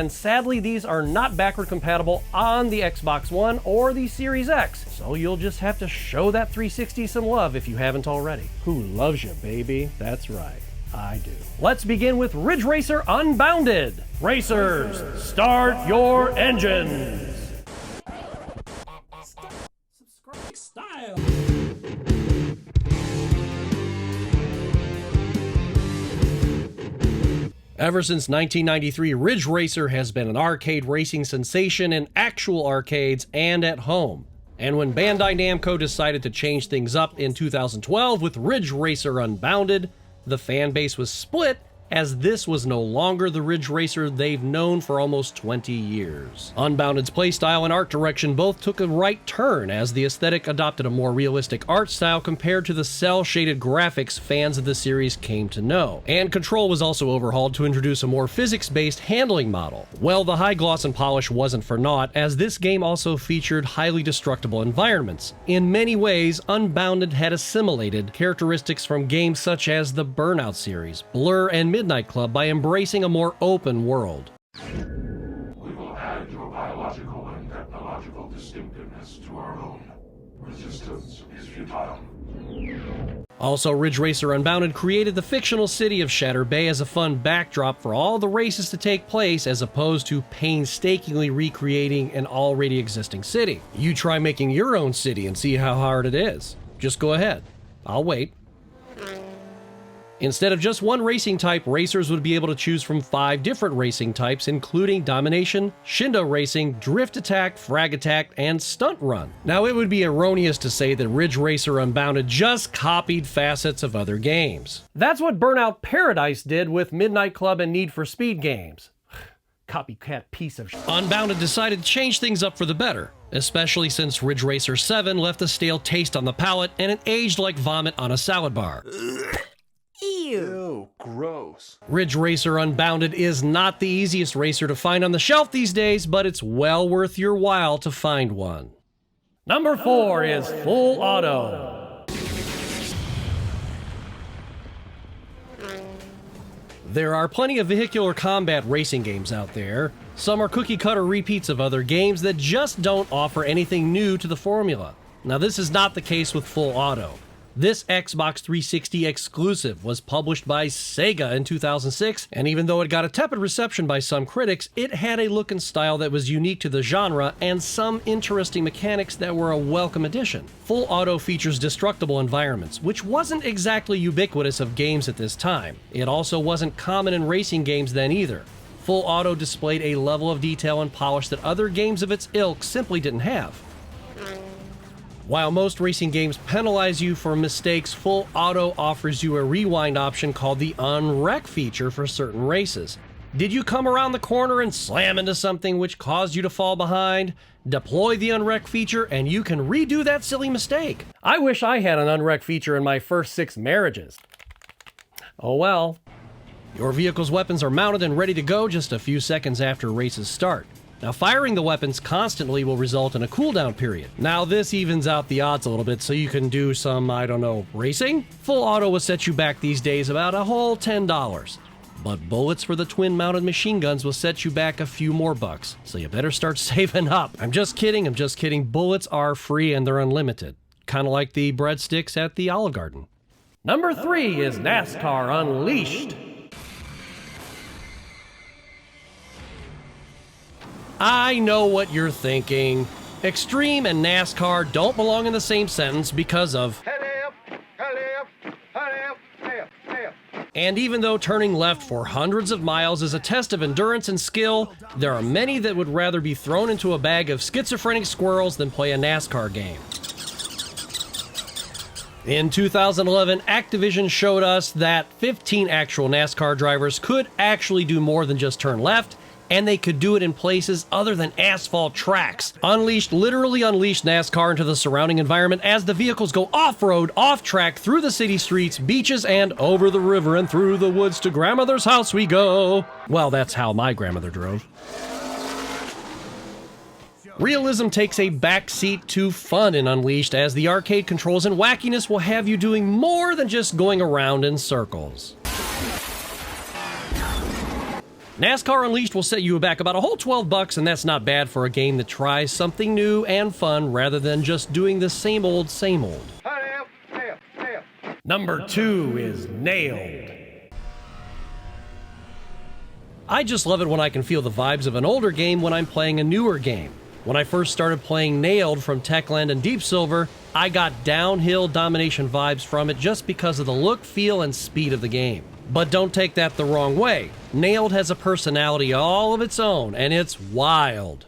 And sadly, these are not backward compatible on the Xbox One or the Series X, so you'll just have to show that 360 some love if you haven't already. Who loves you, baby? That's right, I do. Let's begin with Ridge Racer Unbounded. Racers, start your engines! Style. Ever since 1993, Ridge Racer has been an arcade racing sensation in actual arcades and at home. And when Bandai Namco decided to change things up in 2012 with Ridge Racer Unbounded, the fan base was split, as this was no longer the Ridge Racer they've known for almost 20 years. Unbounded's playstyle and art direction both took a right turn, as the aesthetic adopted a more realistic art style compared to the cel-shaded graphics fans of the series came to know. And control was also overhauled to introduce a more physics-based handling model. Well, the high gloss and polish wasn't for naught, as this game also featured highly destructible environments. In many ways, Unbounded had assimilated characteristics from games such as the Burnout series, Blur, and Midnight Club by embracing a more open world. We will add your biological and technological distinctiveness to our own. Resistance is futile. Also, Ridge Racer Unbounded created the fictional city of Shatter Bay as a fun backdrop for all the races to take place, as opposed to painstakingly recreating an already existing city. You try making your own city and see how hard it is. Just go ahead. I'll wait. Instead of just one racing type, racers would be able to choose from 5 different racing types, including Domination, Shindo Racing, Drift Attack, Frag Attack, and Stunt Run. Now, it would be erroneous to say that Ridge Racer Unbounded just copied facets of other games. That's what Burnout Paradise did with Midnight Club and Need for Speed games. Copycat piece of shit. Unbounded decided to change things up for the better, especially since Ridge Racer 7 left a stale taste on the palate and it aged like vomit on a salad bar. Ew, gross. Ridge Racer Unbounded is not the easiest racer to find on the shelf these days, but it's well worth your while to find one. Number 4 is Full Auto. There are plenty of vehicular combat racing games out there. Some are cookie-cutter repeats of other games that just don't offer anything new to the formula. Now, this is not the case with Full Auto. This Xbox 360 exclusive was published by Sega in 2006, and even though it got a tepid reception by some critics, it had a look and style that was unique to the genre and some interesting mechanics that were a welcome addition. Full Auto features destructible environments, which wasn't exactly ubiquitous of games at this time. It also wasn't common in racing games then either. Full Auto displayed a level of detail and polish that other games of its ilk simply didn't have. While most racing games penalize you for mistakes, Full Auto offers you a rewind option called the Unwreck feature for certain races. Did you come around the corner and slam into something which caused you to fall behind? Deploy the Unwreck feature and you can redo that silly mistake. I wish I had an Unwreck feature in my first 6 marriages. Oh well. Your vehicle's weapons are mounted and ready to go just a few seconds after races start. Now, firing the weapons constantly will result in a cooldown period. Now, this evens out the odds a little bit so you can do some, I don't know, racing? Full Auto will set you back these days about a whole $10. But bullets for the twin-mounted machine guns will set you back a few more bucks, so you better start saving up. I'm just kidding. Bullets are free and they're unlimited. Kind of like the breadsticks at the Olive Garden. Number 3 is NASCAR Unleashed. I know what you're thinking. Extreme and NASCAR don't belong in the same sentence because of... And even though turning left for hundreds of miles is a test of endurance and skill, there are many that would rather be thrown into a bag of schizophrenic squirrels than play a NASCAR game. In 2011, Activision showed us that 15 actual NASCAR drivers could actually do more than just turn left, and they could do it in places other than asphalt tracks. Unleashed literally unleashed NASCAR into the surrounding environment as the vehicles go off-road, off-track, through the city streets, beaches, and over the river and through the woods to grandmother's house we go. Well, that's how my grandmother drove. Realism takes a backseat to fun in Unleashed, as the arcade controls and wackiness will have you doing more than just going around in circles. NASCAR Unleashed will set you back about a whole $12, and that's not bad for a game that tries something new and fun rather than just doing the same old, same old. Number 2 is Nailed. I just love it when I can feel the vibes of an older game when I'm playing a newer game. When I first started playing Nailed from Techland and Deep Silver, I got downhill domination vibes from it just because of the look, feel, and speed of the game. But don't take that the wrong way. Nailed has a personality all of its own, and it's wild.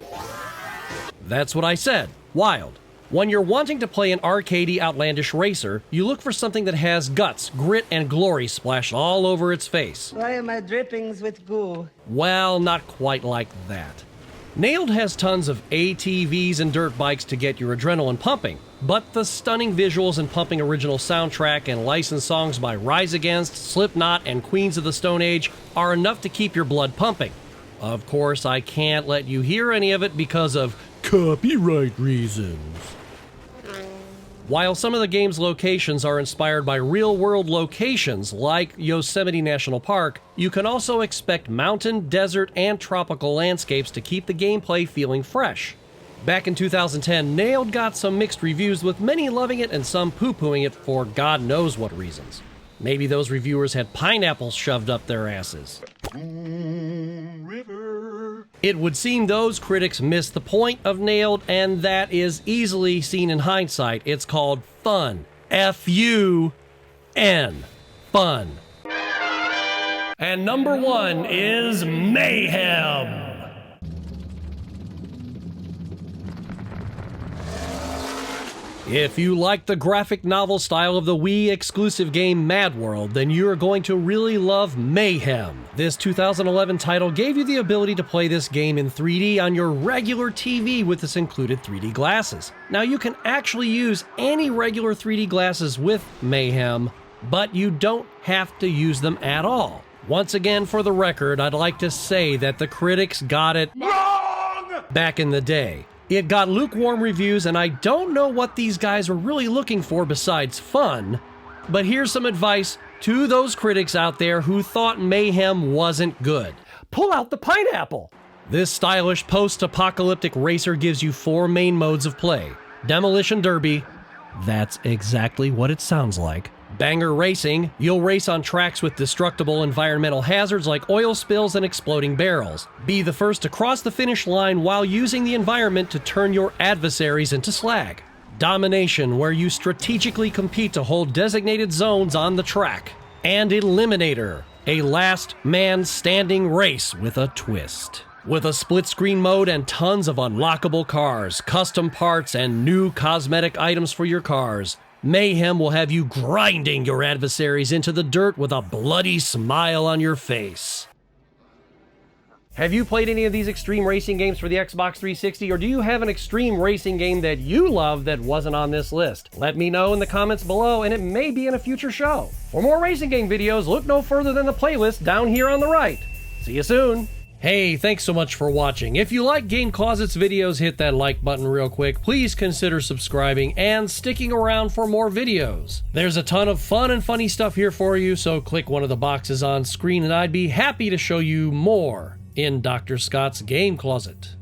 That's what I said, wild. When you're wanting to play an arcadey, outlandish racer, you look for something that has guts, grit, and glory splashed all over its face. Why am I drippings with goo? Well, not quite like that. Nailed has tons of ATVs and dirt bikes to get your adrenaline pumping, but the stunning visuals and pumping original soundtrack and licensed songs by Rise Against, Slipknot, and Queens of the Stone Age are enough to keep your blood pumping. Of course, I can't let you hear any of it because of copyright reasons. While some of the game's locations are inspired by real-world locations like Yosemite National Park, you can also expect mountain, desert, and tropical landscapes to keep the gameplay feeling fresh. Back in 2010, Nailed got some mixed reviews, with many loving it and some poo-pooing it for God knows what reasons. Maybe those reviewers had pineapples shoved up their asses. It would seem those critics missed the point of Nailed, and that is easily seen in hindsight. It's called fun. F-U-N. Fun. And number 1 is Mayhem. If you like the graphic novel style of the Wii exclusive game Mad World, then you're going to really love Mayhem. This 2011 title gave you the ability to play this game in 3D on your regular TV with its included 3D glasses. Now you can actually use any regular 3D glasses with Mayhem, but you don't have to use them at all. Once again, for the record, I'd like to say that the critics got it wrong back in the day. It got lukewarm reviews, and I don't know what these guys were really looking for besides fun, but here's some advice to those critics out there who thought Mayhem wasn't good. Pull out the pineapple! This stylish post-apocalyptic racer gives you 4 main modes of play. Demolition Derby, that's exactly what it sounds like. Banger Racing, you'll race on tracks with destructible environmental hazards like oil spills and exploding barrels. Be the first to cross the finish line while using the environment to turn your adversaries into slag. Domination, where you strategically compete to hold designated zones on the track. And Eliminator, a last man standing race with a twist. With a split-screen mode and tons of unlockable cars, custom parts, and new cosmetic items for your cars, Mayhem will have you grinding your adversaries into the dirt with a bloody smile on your face. Have you played any of these extreme racing games for the Xbox 360, or do you have an extreme racing game that you love that wasn't on this list? Let me know in the comments below, and it may be in a future show. For more racing game videos, look no further than the playlist down here on the right. See you soon! Hey, thanks so much for watching. If you like Game Closet's videos, hit that like button real quick. Please consider subscribing and sticking around for more videos. There's a ton of fun and funny stuff here for you, so click one of the boxes on screen and I'd be happy to show you more in Dr. Scott's Game Closet.